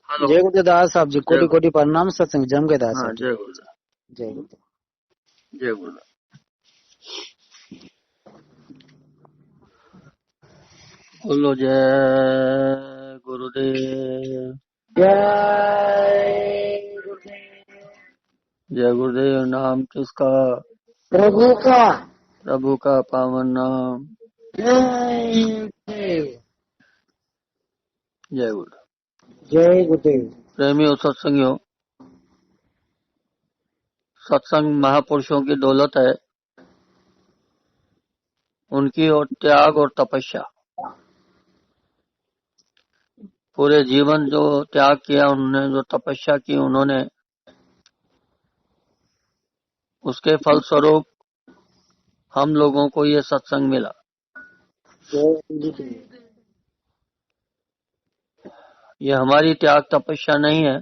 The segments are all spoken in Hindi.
हेलो। जय गुरुदास साहब जी, कोटि जय कोटि प्रणाम। सत्संग जम के दास हाँ, साहब जी। जय गुरुदेव। जय गुरुदेव। जय गुरुदेव। बोलो जय गुरुदेव। जय गुरुदेव। जय गुरुदेव नाम किसका? प्रभु का। प्रभु का पावन नाम। जय गुरुदेव। जय गुरुदेव। जय गुरुदेव। प्रेमियों सत्संगियों, सत्संग महापुरुषों की दौलत है, उनकी और त्याग और तपस्या। पूरे जीवन जो त्याग किया उन्होंने, जो तपस्या की उन्होंने, उसके फलस्वरूप हम लोगों को ये सत्संग मिला। जय गुरुदेव। ये हमारी त्याग तपस्या नहीं है,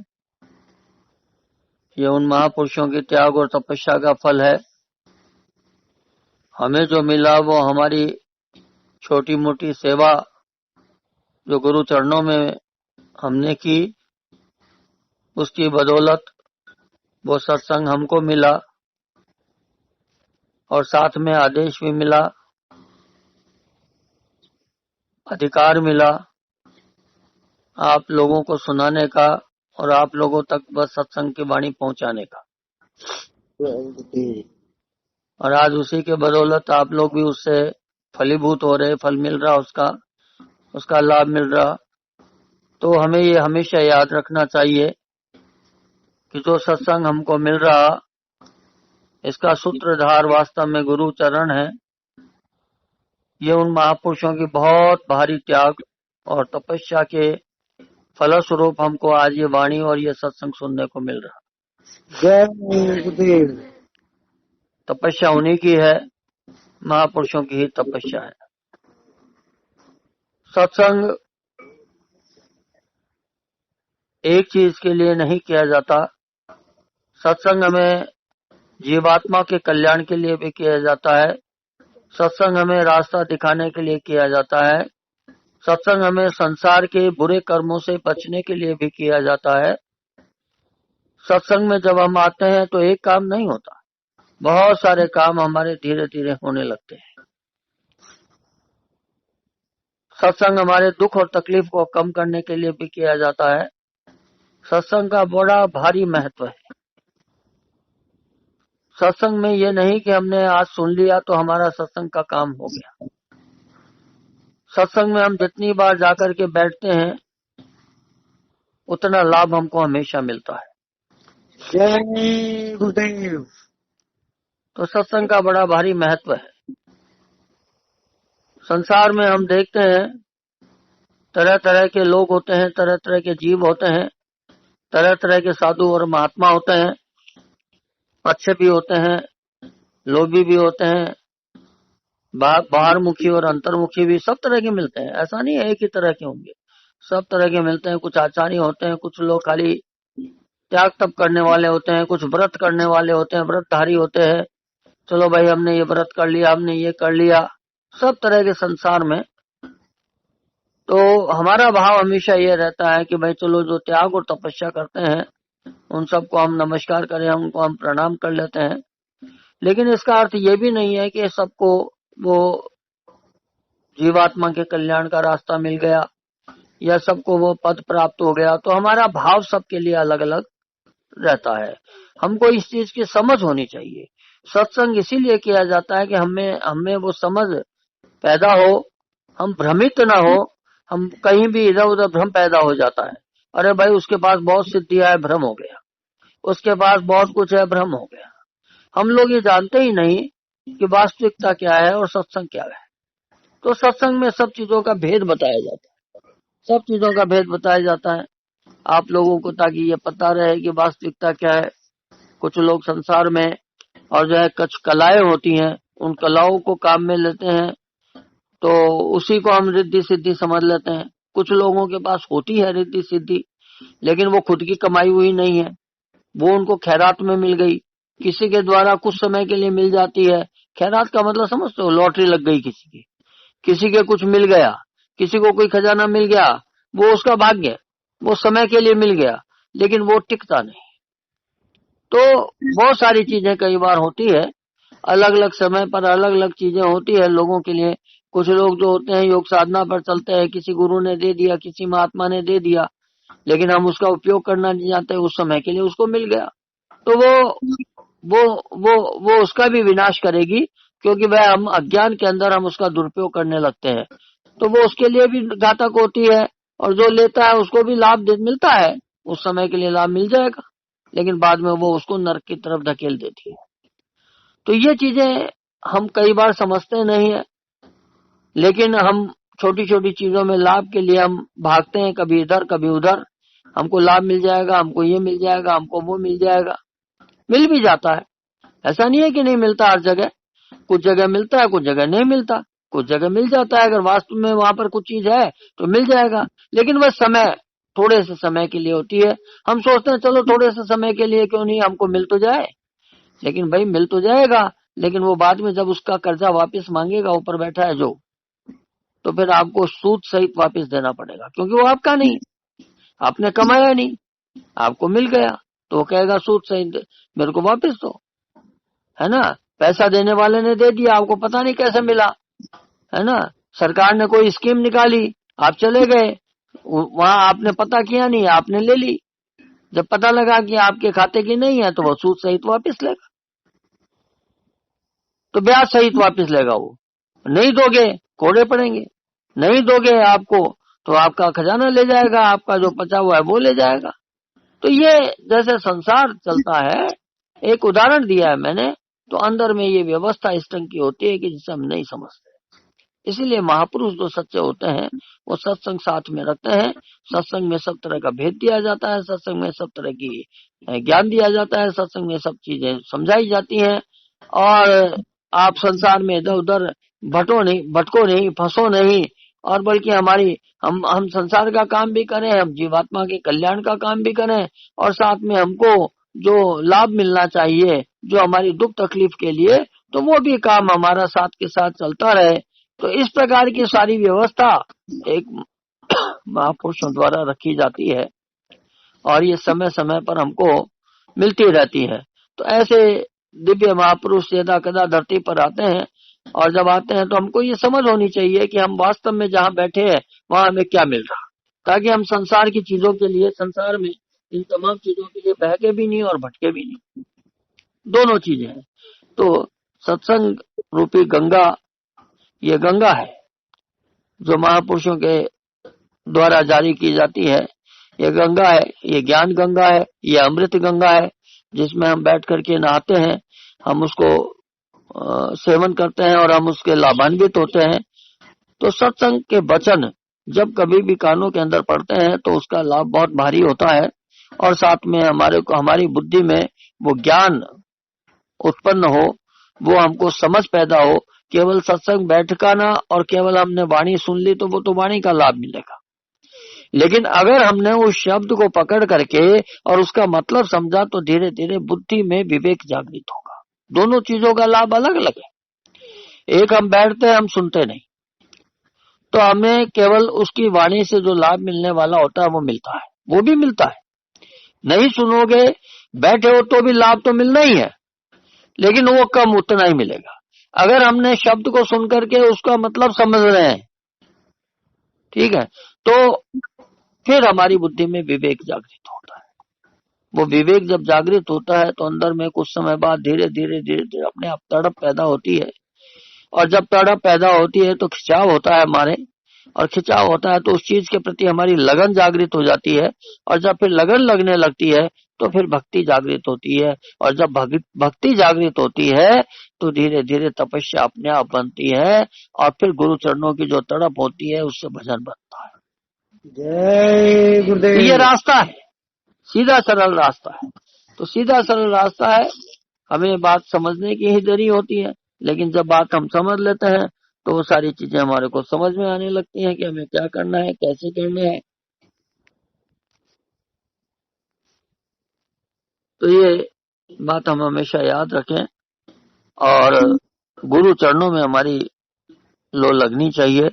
ये उन महापुरुषों की त्याग और तपस्या का फल है। हमें जो मिला वो हमारी छोटी मोटी सेवा जो गुरु चरणों में हमने की, उसकी बदौलत वो सत्संग हमको मिला और साथ में आदेश भी मिला, अधिकार मिला आप लोगों को सुनाने का और आप लोगों तक बस सत्संग की वाणी पहुंचाने का। और आज उसी के बदौलत आप लोग भी उससे फलीभूत हो रहे, फल मिल रहा, उसका लाभ मिल रहा। तो हमें ये हमेशा याद रखना चाहिए कि जो सत्संग हमको मिल रहा, इसका सूत्रधार वास्तव में गुरु चरण है। ये उन महापुरुषों की बहुत भारी त्याग और तपस्या के फलस्वरूप हमको आज ये वाणी और ये सत्संग सुनने को मिल रहा। जय गुरुदेव। तपस्या उन्हीं की है, महापुरुषों की ही तपस्या है। सत्संग एक चीज के लिए नहीं किया जाता, सत्संग हमें जीवात्मा के कल्याण के लिए भी किया जाता है। सत्संग हमें रास्ता दिखाने के लिए किया जाता है। सत्संग हमें संसार के बुरे कर्मों से बचने के लिए भी किया जाता है। सत्संग में जब हम आते हैं तो एक काम नहीं होता, बहुत सारे काम हमारे धीरे धीरे होने लगते हैं। सत्संग हमारे दुख और तकलीफ को कम करने के लिए भी किया जाता है। सत्संग का बड़ा भारी महत्व है। सत्संग में ये नहीं कि हमने आज सुन लिया तो हमारा सत्संग का काम हो गया। सत्संग में हम जितनी बार जाकर के बैठते हैं उतना लाभ हमको हमेशा मिलता है। जय गुरुदेव। तो सत्संग का बड़ा भारी महत्व है। संसार में हम देखते हैं तरह तरह के लोग होते हैं, तरह तरह के जीव होते हैं, तरह तरह के साधु और महात्मा होते हैं, अच्छे भी होते हैं, लोभी भी होते हैं, बाहर मुखी और अंतर्मुखी भी, सब तरह के मिलते हैं। ऐसा नहीं है एक ही तरह के होंगे, सब तरह के मिलते हैं। कुछ आचार्य होते हैं, कुछ लोग खाली त्याग तप करने वाले होते हैं, कुछ व्रत करने वाले होते हैं, व्रतधारी होते हैं। चलो भाई हमने ये व्रत कर लिया, हमने ये कर लिया, सब तरह के संसार में। तो हमारा भाव हमेशा ये रहता है कि भाई चलो जो त्याग और तपस्या करते हैं उन सबको हम नमस्कार करें, उनको हम प्रणाम कर लेते हैं। लेकिन इसका अर्थ ये भी नहीं है कि सबको वो जीवात्मा के कल्याण का रास्ता मिल गया या सबको वो पद प्राप्त हो गया। तो हमारा भाव सबके लिए अलग अलग रहता है। हमको इस चीज की समझ होनी चाहिए। सत्संग इसीलिए किया जाता है कि हमें वो समझ पैदा हो, हम भ्रमित ना हो। हम कहीं भी इधर उधर भ्रम पैदा हो जाता है, अरे भाई उसके पास बहुत सिद्धियां है, भ्रम हो गया, उसके पास बहुत कुछ है, भ्रम हो गया। हम लोग ये जानते ही नहीं कि वास्तविकता क्या है और सत्संग क्या है। तो सत्संग में सब चीजों का भेद बताया जाता है, सब चीजों का भेद बताया जाता है आप लोगों को, ताकि ये पता रहे कि वास्तविकता क्या है। कुछ लोग संसार में और जो है कुछ कलाएं होती हैं, उन कलाओं को काम में लेते हैं, तो उसी को हम रिद्धि सिद्धि समझ लेते हैं। कुछ लोगों के पास होती है रिद्धि सिद्धि, लेकिन वो खुद की कमाई हुई नहीं है, वो उनको खैरात में मिल गई, किसी के द्वारा कुछ समय के लिए मिल जाती है। खैरात का मतलब समझते हो, लॉटरी लग गई किसी की, किसी के कुछ मिल गया, किसी को कोई खजाना मिल गया, वो उसका भाग्य। वो समय के लिए मिल गया, लेकिन वो टिकता नहीं। तो बहुत सारी चीजें कई बार होती है, अलग अलग समय पर अलग अलग चीजें होती है लोगों के लिए। कुछ लोग जो होते हैं योग साधना पर चलते हैं, किसी गुरु ने दे दिया, किसी महात्मा ने दे दिया, लेकिन हम उसका उपयोग करना नहीं जानते, उस समय के लिए उसको मिल गया, तो वो वो उसका भी विनाश करेगी, क्योंकि वह हम अज्ञान के अंदर हम उसका दुरुपयोग करने लगते हैं, तो वो उसके लिए भी घातक होती है। और जो लेता है उसको भी लाभ मिलता है, उस समय के लिए लाभ मिल जाएगा, लेकिन बाद में वो उसको नरक की तरफ धकेल देती है। तो ये चीजें हम कई बार समझते नहीं है, लेकिन हम छोटी छोटी चीजों में लाभ के लिए हम भागते हैं, कभी इधर कभी उधर। हमको लाभ मिल जाएगा, हमको ये मिल जाएगा, हमको वो मिल जाएगा, मिल भी जाता है, ऐसा नहीं है कि नहीं मिलता। हर जगह कुछ जगह मिलता है, कुछ जगह नहीं मिलता, कुछ जगह मिल जाता है। अगर वास्तव में वहां पर कुछ चीज है तो मिल जाएगा, लेकिन वह समय थोड़े से समय के लिए होती है। हम सोचते हैं चलो थोड़े से समय के लिए क्यों नहीं, हमको मिल तो जाए, लेकिन भाई मिल तो जाएगा, लेकिन वो बाद में जब उसका कर्जा वापस मांगेगा ऊपर बैठा है जो, तो फिर आपको सूद सहित वापस देना पड़ेगा, क्योंकि वो आपका नहीं, आपने कमाया नहीं, आपको मिल गया, तो वो कहेगा सूद सहित मेरे को वापस दो, है ना। पैसा देने वाले ने दे दिया, आपको पता नहीं कैसे मिला, है ना। सरकार ने कोई स्कीम निकाली, आप चले गए वहां, आपने पता किया नहीं, आपने ले ली, जब पता लगा कि आपके खाते की नहीं है तो वो सूद सहित वापस लेगा, तो ब्याज सहित वापस लेगा। वो नहीं दोगे कोड़े पड़ेंगे, नहीं दोगे आपको तो आपका खजाना ले जाएगा, आपका जो बचा हुआ है वो ले जाएगा। तो ये जैसे संसार चलता है, एक उदाहरण दिया है मैंने, तो अंदर में ये व्यवस्था इस ढंग की होती है कि जिसे हम नहीं समझते। इसीलिए महापुरुष जो सच्चे होते हैं वो सत्संग साथ में रखते हैं। सत्संग में सब तरह का भेद दिया जाता है, सत्संग में सब तरह की ज्ञान दिया जाता है, सत्संग में सब चीजें समझाई जाती हैं। और आप संसार में इधर उधर भटको नहीं, फंसो नहीं, और बल्कि हम संसार का काम भी करें, हम जीवात्मा के कल्याण का काम भी करें, और साथ में हमको जो लाभ मिलना चाहिए जो हमारी दुख तकलीफ के लिए, तो वो भी काम हमारा साथ के साथ चलता रहे। तो इस प्रकार की सारी व्यवस्था एक महापुरुषों द्वारा रखी जाती है, और ये समय समय पर हमको मिलती रहती है। तो ऐसे दिव्य महापुरुष यदा कदा धरती पर आते हैं, और जब आते हैं तो हमको ये समझ होनी चाहिए कि हम वास्तव में जहाँ बैठे हैं वहां हमें क्या मिल रहा, ताकि हम संसार की चीजों के लिए, संसार में इन तमाम चीजों के लिए बहके भी नहीं और भटके भी नहीं, दोनों चीजें हैं। तो सत्संग रूपी गंगा, ये गंगा है जो महापुरुषों के द्वारा जारी की जाती है। ये गंगा है, ये ज्ञान गंगा है, ये अमृत गंगा है, जिसमें हम बैठ करके नहाते हैं, हम उसको सेवन करते हैं और हम उसके लाभान्वित होते हैं। तो सत्संग के वचन जब कभी भी कानों के अंदर पड़ते हैं तो उसका लाभ बहुत भारी होता है, और साथ में हमारी बुद्धि में वो ज्ञान उत्पन्न हो, वो हमको समझ पैदा हो। केवल सत्संग बैठका ना और केवल हमने वाणी सुन ली तो वो तो वाणी का लाभ मिलेगा, लेकिन अगर हमने उस शब्द को पकड़ करके और उसका मतलब समझा तो धीरे धीरे बुद्धि में विवेक जागृत होगा। दोनों चीजों का लाभ अलग अलग है। एक हम बैठते हैं, हम सुनते नहीं, तो हमें केवल उसकी वाणी से जो लाभ मिलने वाला होता है वो मिलता है, वो भी मिलता है। नहीं सुनोगे, बैठे हो तो भी लाभ तो मिलना ही है, लेकिन वो कम उतना ही मिलेगा। अगर हमने शब्द को सुन करके उसका मतलब समझ रहे हैं, ठीक है, तो फिर हमारी बुद्धि में विवेक जागृत होता है। वो विवेक जब जागृत होता है तो अंदर में कुछ समय बाद धीरे धीरे धीरे धीरे अपने आप तड़प पैदा होती है, और जब तड़प पैदा होती है तो खिंचाव होता है हमारे, और खिंचाव होता है तो उस चीज के प्रति हमारी लगन जागृत हो जाती है, और जब फिर लगन लगने लगती है तो फिर भक्ति जागृत होती है, और जब भक्ति जागृत होती है तो धीरे धीरे तपस्या अपने आप बनती है, और फिर गुरु चरणों की जो तड़प होती है उससे भजन बनता है। जय गुरुदेव। ये रास्ता है, सीधा सरल रास्ता है। तो सीधा सरल रास्ता है, हमें बात समझने की ही देरी होती है, लेकिन जब बात हम समझ लेते हैं तो वो सारी चीजें हमारे को समझ में आने लगती हैं कि हमें क्या करना है, कैसे करना है। तो ये बात हम हमेशा याद रखें, और गुरु चरणों में हमारी लो लगनी चाहिए।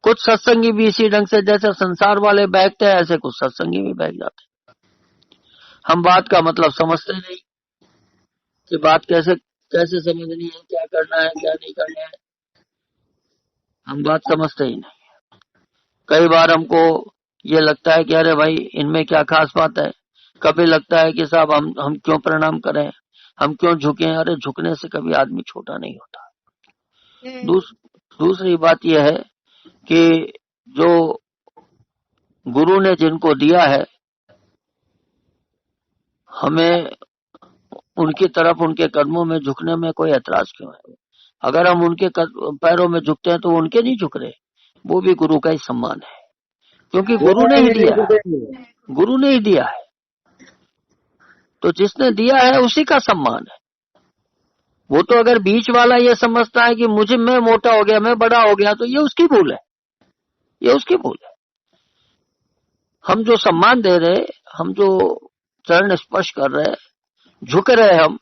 कुछ सत्संगी भी इसी ढंग से जैसे संसार वाले बैठते हैं ऐसे कुछ सत्संगी भी बैठ जाते हैं। हम बात का मतलब समझते नहीं कि बात कैसे कैसे समझनी है, क्या करना है क्या नहीं करना है, हम बात समझते ही नहीं। कई बार हमको ये लगता है कि अरे भाई इनमें क्या खास बात है, कभी लगता है कि साहब हम क्यों प्रणाम करें, हम क्यों झुके। अरे झुकने से कभी आदमी छोटा नहीं होता। दूसरी बात यह है कि जो गुरु ने जिनको दिया है, हमें उनकी तरफ उनके कदमों में झुकने में कोई ऐतराज क्यों है। अगर हम उनके पैरों में झुकते हैं तो उनके नहीं झुक रहे, वो भी गुरु का ही सम्मान है, क्योंकि गुरु ने ही दिया है, गुरु ने ही दिया है। तो जिसने दिया है उसी का सम्मान है। वो तो अगर बीच वाला ये समझता है कि मैं मोटा हो गया, मैं बड़ा हो गया, तो ये उसकी भूल है, ये उसकी भूल है। हम जो सम्मान दे रहे, हम जो चरण स्पर्श कर रहे, झुक रहे हम,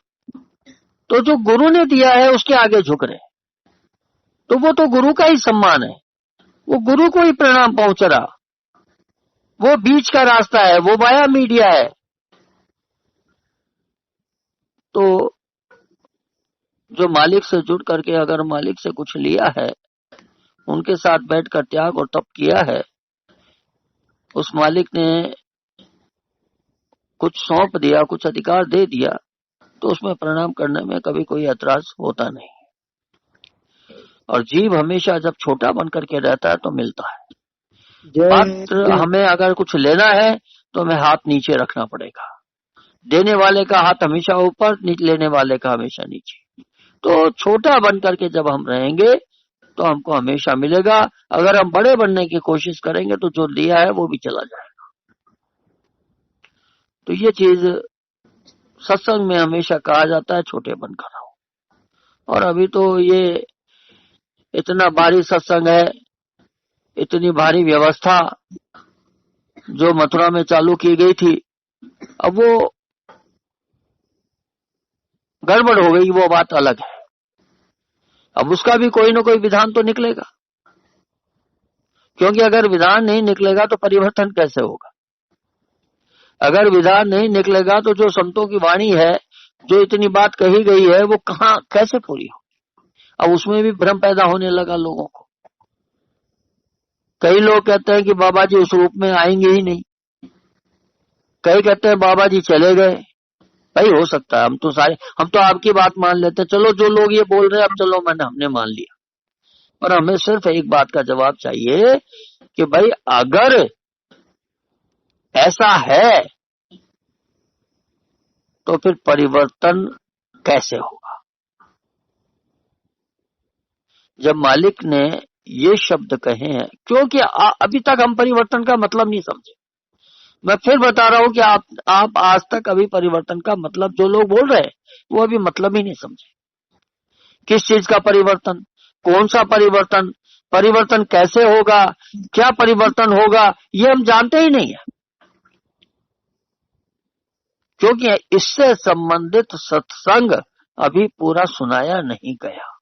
तो जो गुरु ने दिया है उसके आगे झुक रहे, तो वो तो गुरु का ही सम्मान है, वो गुरु को ही प्रणाम पहुंच रहा। वो बीच का रास्ता है, वो वाया मीडिया है। तो जो मालिक से जुड़ करके अगर मालिक से कुछ लिया है, उनके साथ बैठकर त्याग और तप किया है, उस मालिक ने कुछ सौंप दिया, कुछ अधिकार दे दिया, तो उसमें प्रणाम करने में कभी कोई ऐतराज होता नहीं। और जीव हमेशा जब छोटा बन करके रहता है तो मिलता है। मात्र हमें अगर कुछ लेना है तो हमें हाथ नीचे रखना पड़ेगा। देने वाले का हाथ हमेशा ऊपर, लेने वाले का हमेशा नीचे। तो छोटा बन करके जब हम रहेंगे तो हमको हमेशा मिलेगा। अगर हम बड़े बनने की कोशिश करेंगे तो जो लिया है वो भी चला जाएगा। तो ये चीज सत्संग में हमेशा कहा जाता है, छोटे बनकर रहो। और अभी तो ये इतना भारी सत्संग है, इतनी भारी व्यवस्था जो मथुरा में चालू की गई थी, अब वो गड़बड़ हो गई, वो बात अलग है। अब उसका भी कोई ना कोई विधान तो निकलेगा, क्योंकि अगर विधान नहीं निकलेगा तो परिवर्तन कैसे होगा। अगर विधान नहीं निकलेगा तो जो संतों की वाणी है, जो इतनी बात कही गई है, वो कहां कैसे पूरी हो। अब उसमें भी भ्रम पैदा होने लगा लोगों को। कई लोग कहते हैं कि बाबा जी उस रूप में आएंगे ही नहीं, कई कहते हैं बाबा जी चले गए। भाई हो सकता है, हम तो आपकी बात मान लेते हैं, चलो जो लोग ये बोल रहे हैं अब चलो हमने मान लिया। पर हमें सिर्फ एक बात का जवाब चाहिए कि भाई अगर ऐसा है तो फिर परिवर्तन कैसे होगा। जब मालिक ने ये शब्द कहे हैं, क्योंकि अभी तक हम परिवर्तन का मतलब नहीं समझे। मैं फिर बता रहा हूं कि आप आज तक अभी परिवर्तन का मतलब, जो लोग बोल रहे हैं वो अभी मतलब ही नहीं समझे। किस चीज का परिवर्तन, कौन सा परिवर्तन, परिवर्तन कैसे होगा, क्या परिवर्तन होगा, ये हम जानते ही नहीं है। क्योंकि इससे संबंधित सत्संग अभी पूरा सुनाया नहीं गया।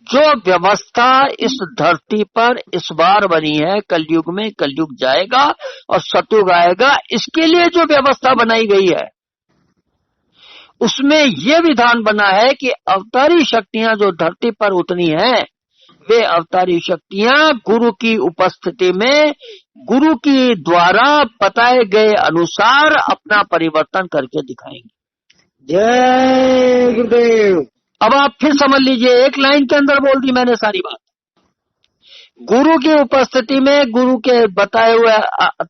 जो व्यवस्था इस धरती पर इस बार बनी है, कलयुग में कलयुग जाएगा और सतयुग आएगा, इसके लिए जो व्यवस्था बनाई गई है उसमें यह विधान बना है कि अवतारी शक्तियां जो धरती पर उतनी हैं, वे अवतारी शक्तियां गुरु की उपस्थिति में गुरु की द्वारा बताए गए अनुसार अपना परिवर्तन करके दिखाएंगे। जय गुरुदेव। अब आप फिर समझ लीजिए, एक लाइन के अंदर बोल दी मैंने सारी बात। गुरु की उपस्थिति में गुरु के बताए हुए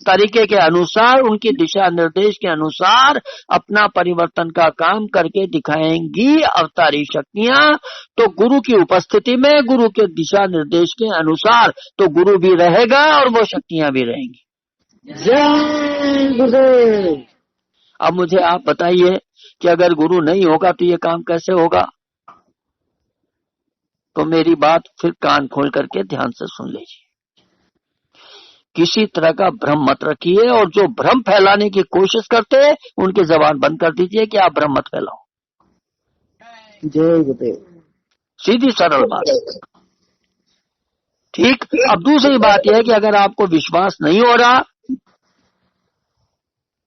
तरीके के अनुसार, उनकी दिशा निर्देश के अनुसार अपना परिवर्तन का काम करके दिखाएंगी अवतारी शक्तियां। तो गुरु की उपस्थिति में गुरु के दिशा निर्देश के अनुसार तो गुरु भी रहेगा और वो शक्तियां भी रहेंगी। जय गुरुदेव। अब मुझे आप बताइए कि अगर गुरु नहीं होगा तो ये काम कैसे होगा। तो मेरी बात फिर कान खोल करके ध्यान से सुन लीजिए। किसी तरह का भ्रम मत रखिए, और जो भ्रम फैलाने की कोशिश करते हैं उनकी जबान बंद कर दीजिए कि आप भ्रम मत फैलाओ। जय गुरुदेव। सीधी सरल बात। ठीक। अब दूसरी बात यह है कि अगर आपको विश्वास नहीं हो रहा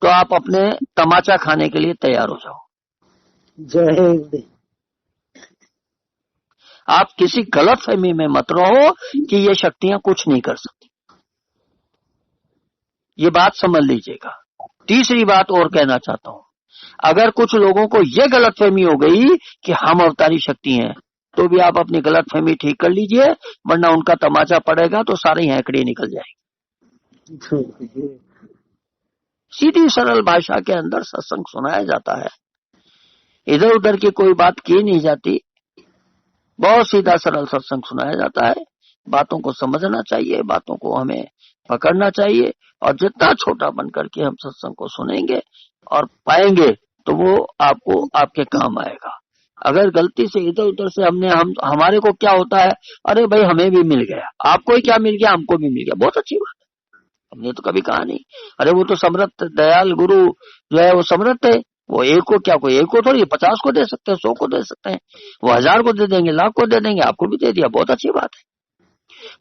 तो आप अपने तमाचा खाने के लिए तैयार हो जाओ। जय गुरुदेव। आप किसी गलतफहमी में मत रहो कि ये शक्तियां कुछ नहीं कर सकती। ये बात समझ लीजिएगा। तीसरी बात और कहना चाहता हूं, अगर कुछ लोगों को यह गलतफहमी हो गई कि हम अवतारी शक्ति हैं, तो भी आप अपनी गलतफहमी ठीक कर लीजिए, वरना उनका तमाचा पड़ेगा तो सारी हैकड़ी निकल जाएगी। सीधी सरल भाषा के अंदर सत्संग सुनाया जाता है, इधर उधर की कोई बात की नहीं जाती, बहुत सीधा सरल सत्संग सुनाया जाता है। बातों को समझना चाहिए, बातों को हमें पकड़ना चाहिए, और जितना छोटा बन करके हम सत्संग को सुनेंगे और पाएंगे तो वो आपको आपके काम आएगा। अगर गलती से इधर उधर से हमारे को क्या होता है, अरे भाई हमें भी मिल गया, आपको ही क्या मिल गया, हमको भी मिल गया, बहुत अच्छी बात है, हमने तो कभी कहा नहीं। अरे वो तो समर्थ दयाल गुरु जो है वो समर्थ है, वो एक को क्या, कोई एक को थोड़ी 50 को दे सकते हैं, 100 को दे सकते हैं, वो 1000 को दे देंगे, लाख को दे देंगे, आपको भी दे दिया, बहुत अच्छी बात है।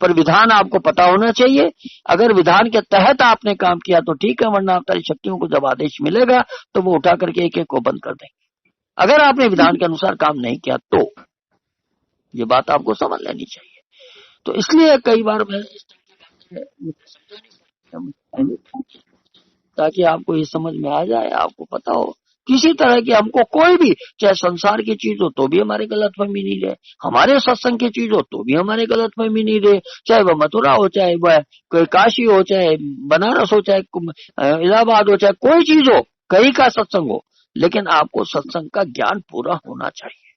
पर विधान आपको पता होना चाहिए। अगर विधान के तहत आपने काम किया तो ठीक है, वरना अवतारी शक्तियों को जब आदेश मिलेगा तो वो उठा करके एक एक को बंद कर देंगे। अगर आपने विधान के अनुसार काम नहीं किया तो ये बात आपको समझ लेनी चाहिए। तो इसलिए कई बार मैं ताकि आपको ये समझ में आ जाए, आपको पता हो किसी तरह की हमको कोई भी, चाहे संसार की चीज हो तो भी हमारे गलतफहमी नहीं रहे, हमारे सत्संग की चीज हो तो भी हमारे गलतफहमी नहीं रहे, चाहे वह मथुरा हो, चाहे वह कोई काशी हो, चाहे बनारस हो, चाहे इलाहाबाद हो, चाहे कोई चीज हो, कहीं का सत्संग हो, लेकिन आपको सत्संग का ज्ञान पूरा होना चाहिए।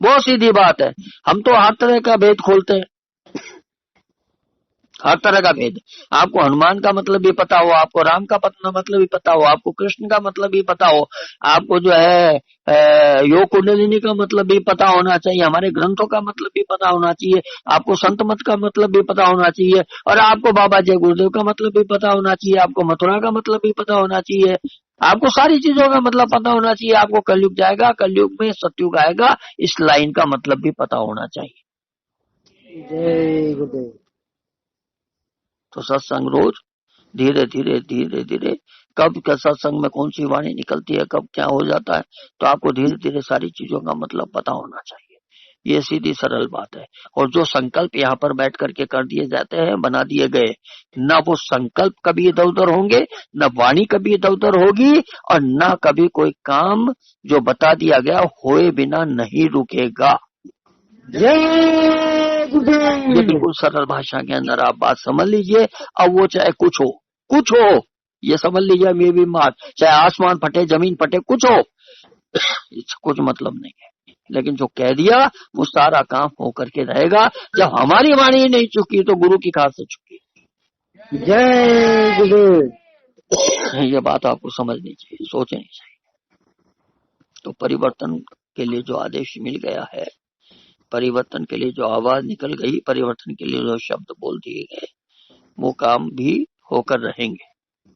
बहुत सीधी बात है। हम तो हर तरह का भेद खोलते हैं, हर तरह का भेद। आपको हनुमान का मतलब भी पता हो, आपको राम का मतलब भी पता हो, आपको कृष्ण का मतलब भी पता हो, आपको जो है योग कुंडलिनी का मतलब भी पता होना चाहिए, हमारे ग्रंथों का मतलब भी पता होना चाहिए, आपको संत मत का मतलब भी पता होना चाहिए, और आपको बाबा जय गुरुदेव का मतलब भी पता होना चाहिए, आपको मथुरा का मतलब भी पता होना चाहिए, आपको सारी चीजों का मतलब पता होना चाहिए। आपको कलयुग जाएगा, कलयुग में सतयुग आएगा, इस लाइन का मतलब भी पता होना चाहिए। जय गुरुदेव। तो सत्संग रोज धीरे धीरे धीरे धीरे, कब क्या सत्संग में कौन सी वाणी निकलती है, कब क्या हो जाता है, तो आपको धीरे धीरे सारी चीजों का मतलब पता होना चाहिए। ये सीधी सरल बात है। और जो संकल्प यहाँ पर बैठ करके कर दिए जाते हैं, बना दिए गए, न वो संकल्प कभी इधर उधर होंगे, न वाणी कभी इधर उधर होगी, और न कभी कोई काम जो बता दिया गया होए बिना नहीं रुकेगा। जय गुरुदेव। ये बिल्कुल सरल भाषा के अंदर आप बात समझ लीजिए। अब वो चाहे कुछ हो, कुछ हो, ये समझ लीजिए, ये भी बात, चाहे आसमान फटे, जमीन फटे, कुछ हो, इससे कुछ मतलब नहीं है, लेकिन जो कह दिया वो सारा काम हो करके रहेगा। जब हमारी वाणी नहीं चुकी तो गुरु की खास से चुकी। जय गुरुदेव। ये बात आपको समझनी चाहिए, सोचनी चाहिए। तो परिवर्तन के लिए जो आदेश मिल गया है, परिवर्तन के लिए जो आवाज निकल गई, परिवर्तन के लिए जो शब्द बोल दिए गए, वो काम भी होकर रहेंगे।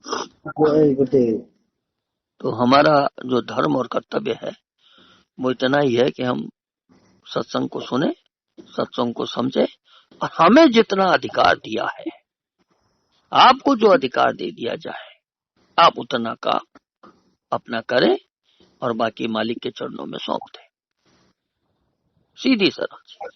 जय गुरुदेव। तो हमारा जो धर्म और कर्तव्य है वो इतना ही है कि हम सत्संग को सुने, सत्संग को समझे, और हमें जितना अधिकार दिया है, आपको जो अधिकार दे दिया जाए, आप उतना का अपना करें और बाकी मालिक के चरणों में सौंप दें। सीधी सरल।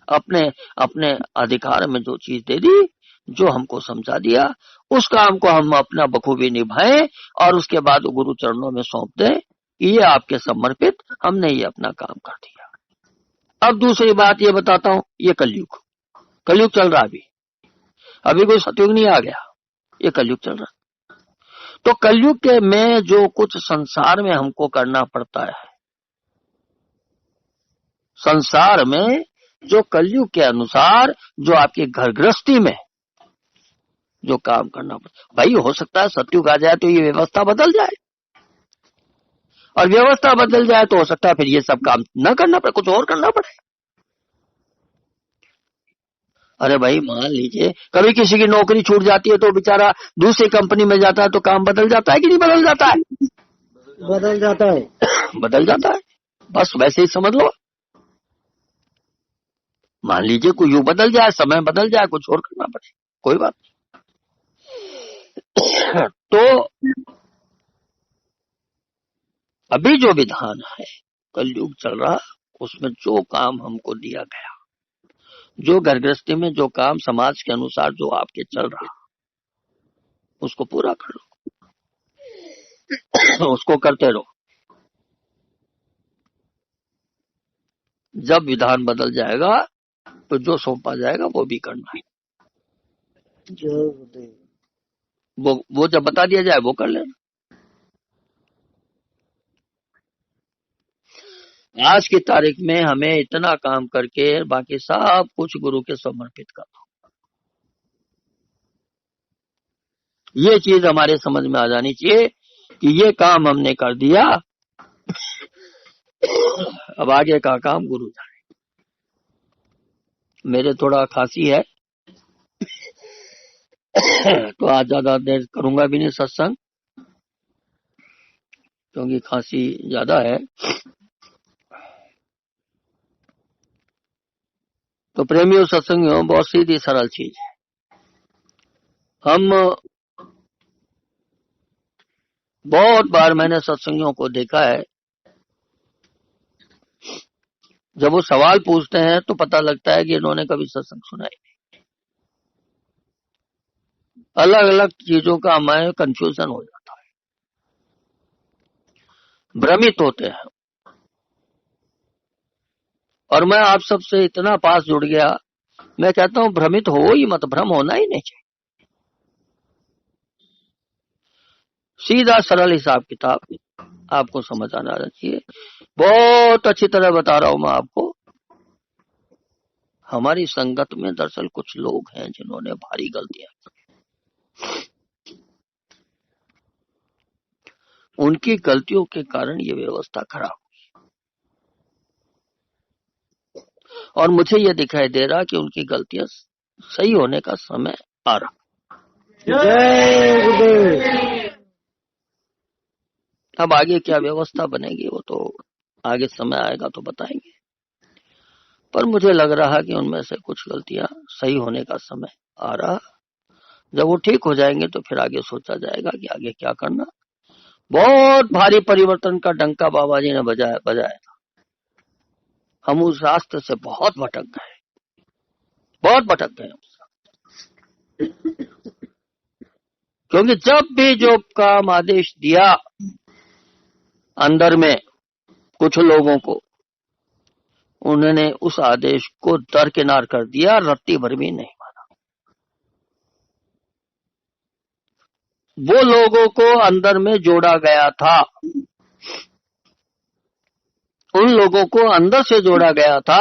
अपने अपने अधिकार में जो चीज दे दी, जो हमको समझा दिया, उस काम को हम अपना बखूबी निभाएं और उसके बाद गुरु चरणों में सौंप दें, ये आपके समर्पित, हमने ये अपना काम कर दिया। अब दूसरी बात ये बताता हूं, ये कलयुग चल रहा, अभी कोई सतयुग नहीं आ गया, ये कलयुग चल रहा। तो कलयुग के में जो कुछ संसार में हमको करना पड़ता है, संसार में जो कलयुग के अनुसार जो आपकी घर गृहस्थी में जो काम करना पड़ता, भाई हो सकता है सतयुग आ जाए तो ये व्यवस्था बदल जाए, और व्यवस्था बदल जाए तो हो सकता है फिर ये सब काम न करना पड़े, कुछ और करना पड़े। अरे भाई मान लीजिए कभी किसी की नौकरी छूट जाती है तो बेचारा दूसरी कंपनी में जाता है, तो काम बदल जाता है कि नहीं बदल जाता है? बदल जाता है। बदल जाता है, बस वैसे ही समझ लो। मान लीजिए कोई युग बदल जाए, समय बदल जाए, कुछ और करना पड़े, कोई बात नहीं। तो अभी जो विधान है, कलयुग चल रहा, उसमें जो काम हमको दिया गया, जो घर गृहस्थी में जो काम समाज के अनुसार जो आपके चल रहा, उसको पूरा कर लो, उसको करते रहो। जब विधान बदल जाएगा तो जो सौंपा जाएगा वो भी करना है। जय गुरुदेव। वो जब बता दिया जाए वो कर लेना। आज की तारीख में हमें इतना काम करके बाकी सब कुछ गुरु के समर्पित कर दो। ये चीज हमारे समझ में आ जानी चाहिए कि ये काम हमने कर दिया, अब आगे का काम गुरु जाने। मेरे थोड़ा खांसी है तो आज ज्यादा देर करूंगा भी नहीं सत्संग, क्योंकि खांसी ज्यादा है। तो प्रेमियों, सत्संगियों, बहुत सीधी सरल चीज है। हम बहुत बार मैंने सत्संगियों को देखा है, जब वो सवाल पूछते हैं तो पता लगता है कि इन्होंने कभी सत्संग सुना ही नहीं। अलग अलग चीजों का हमें कंफ्यूजन हो जाता है, भ्रमित होते हैं। और मैं आप सबसे इतना पास जुड़ गया, मैं कहता हूं भ्रमित हो ही मत, भ्रम होना ही नहीं चाहिए। सीधा सरल हिसाब किताब आपको समझ आना चाहिए। बहुत अच्छी तरह बता रहा हूं मैं आपको। हमारी संगत में दरअसल कुछ लोग हैं जिन्होंने भारी गलतियां की। उनकी गलतियों के कारण ये व्यवस्था खराब हुई, और मुझे ये दिखाई दे रहा कि उनकी गलतियां सही होने का समय आ रहा। जय गुरुदेव। अब आगे क्या व्यवस्था बनेगी वो तो आगे समय आएगा तो बताएंगे, पर मुझे लग रहा कि उनमें से कुछ गलतियां सही होने का समय आ रहा। जब वो ठीक हो जाएंगे तो फिर आगे सोचा जाएगा कि आगे क्या करना। बहुत भारी परिवर्तन का डंका बाबा जी ने बजाया था। हम उस रास्ते से बहुत भटक गए, बहुत भटक गए। क्योंकि जब भी जो काम आदेश दिया अंदर में कुछ लोगों को, उन्होंने उस आदेश को दरकिनार कर दिया, रत्ती भर भी नहीं माना। वो लोगों को अंदर में जोड़ा गया था, उन लोगों को अंदर से जोड़ा गया था,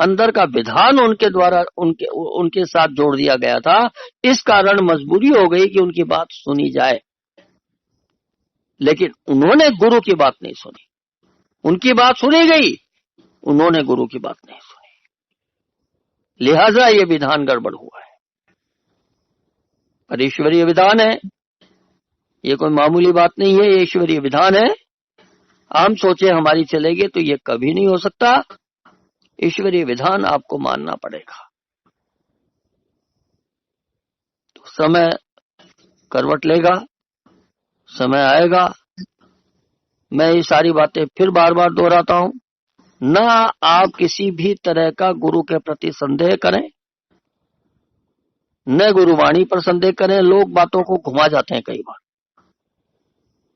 अंदर का विधान उनके द्वारा उनके साथ जोड़ दिया गया था। इस कारण मजबूरी हो गई कि उनकी बात सुनी जाए, लेकिन उन्होंने गुरु की बात नहीं सुनी। उनकी बात सुनी गई, उन्होंने गुरु की बात नहीं सुनी, लिहाजा ये विधान गड़बड़ हुआ है। पर ईश्वरीय विधान है, ये कोई मामूली बात नहीं है, ये ईश्वरीय विधान है। हम सोचे हमारी चलेगी तो ये कभी नहीं हो सकता। ईश्वरीय विधान आपको मानना पड़ेगा। तो समय करवट लेगा, समय आएगा। मैं ये सारी बातें फिर बार बार दोहराता हूं, ना आप किसी भी तरह का गुरु के प्रति संदेह करें, न गुरुवाणी पर संदेह करें। लोग बातों को घुमा जाते हैं कई बार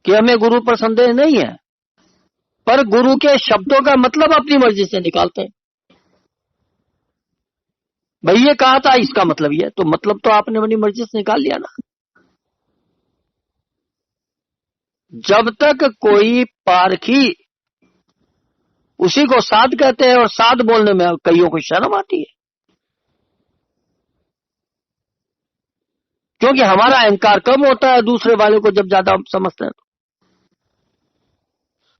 कि हमें गुरु पर संदेह नहीं है, पर गुरु के शब्दों का मतलब अपनी मर्जी से निकालते हैं। भाई ये कहा था, इसका मतलब ये, तो मतलब तो आपने अपनी मर्जी से निकाल लिया ना। जब तक कोई पारखी, उसी को साध कहते हैं, और साध बोलने में कईयों को शर्म आती है, क्योंकि हमारा अहंकार कम होता है दूसरे वाले को जब ज्यादा समझते हैं तो।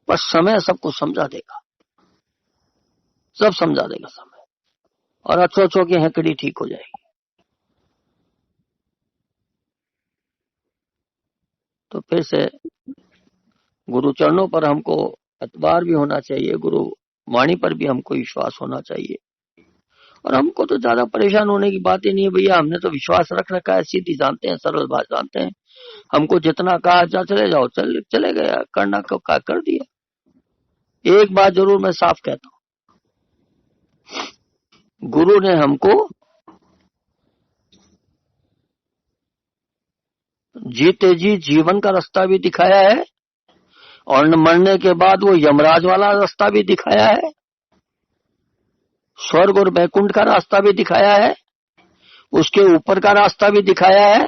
पर समय सबको समझा देगा, सब समझा देगा समय, और अच्छो की हेकड़ी ठीक हो जाएगी। तो फिर से गुरु चरणों पर हमको एतबार भी होना चाहिए, गुरु वाणी पर भी हमको विश्वास होना चाहिए, और हमको तो ज्यादा परेशान होने की बात ही नहीं है भैया, हमने तो विश्वास रख रखा है, सीधी जानते हैं, सरल बात जानते हैं। हमको जितना कहा जा चले जाओ, चले गया, करना को का कर दिया। एक बात जरूर मैं साफ कहता हूँ, गुरु ने हमको जीते जी जीवन का रास्ता भी दिखाया है और मरने के बाद वो यमराज वाला रास्ता भी दिखाया है, स्वर्ग और बैकुंठ का रास्ता भी दिखाया है, उसके ऊपर का रास्ता भी दिखाया है।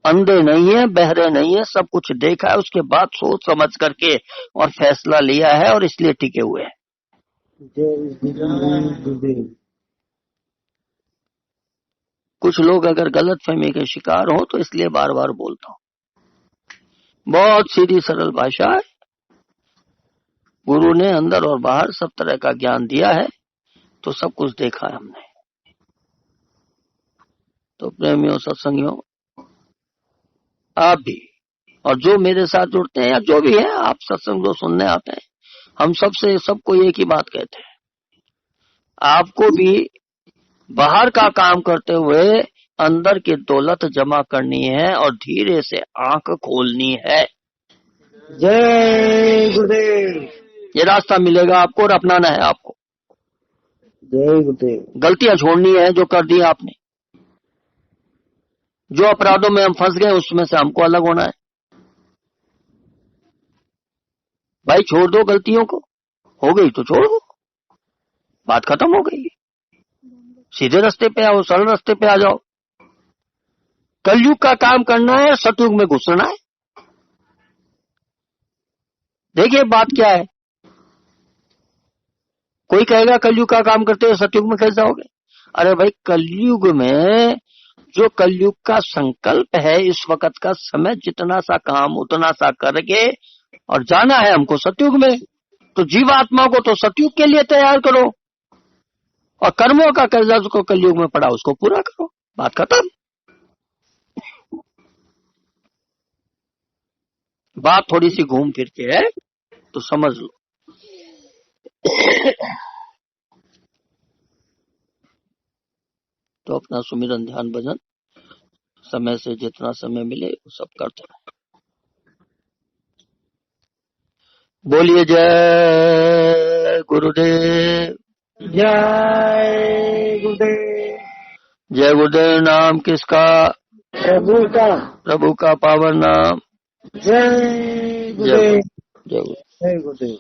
अंधे नहीं है, बहरे नहीं है, सब कुछ देखा है, उसके बाद सोच समझ करके और फैसला लिया है और इसलिए टिके हुए हैं। कुछ लोग अगर गलत फहमी के शिकार हो तो इसलिए बार बार बोलता हूं, बहुत सीधी सरल भाषा है। गुरु ने अंदर और बाहर सब तरह का ज्ञान दिया है, तो सब कुछ देखा है हमने। तो प्रेमियों, सत्संगियों, आप भी और जो मेरे साथ जुड़ते हैं या जो भी है, आप सत्संग जो सुनने आते हैं, हम सबसे सबको एक ही बात कहते हैं, आपको भी बाहर का काम करते हुए अंदर की दौलत जमा करनी है और धीरे से आंख खोलनी है। जय गुरुदेव। ये रास्ता मिलेगा आपको और अपनाना है आपको। जय गुरुदेव। गलतियां छोड़नी है जो कर दी आपने, जो अपराधों में हम फंस गए उसमें से हमको अलग होना है। भाई छोड़ दो गलतियों को, हो गई तो छोड़ दो, बात खत्म हो गई। सीधे रास्ते पे आओ, सरल रास्ते पे आ जाओ। कलयुग का काम करना है, सतयुग में घुसना है। देखिए बात क्या है, कोई कहेगा कलयुग का काम करते हुए सतयुग में कैसे जाओगे? अरे भाई, कलयुग में जो कलयुग का संकल्प है, इस वक्त का समय, जितना सा काम उतना सा करके और जाना है हमको सतयुग में। तो जीवात्मा को तो सतयुग के लिए तैयार करो और कर्मों का कर्जा जो कलयुग में पड़ा उसको पूरा करो, बात खत्म। बात थोड़ी सी घूम फिर के है तो समझ लो। तो अपना सुमिरन ध्यान भजन समय से जितना समय मिले वो सब करते रहे। बोलिए जय गुरुदेव। जय गुरुदेव। जय गुरुदेव। नाम किसका? प्रभु का। प्रभु का पावन नाम। जय गुरुदेव। जय गुरुदेव। जय गुरुदेव।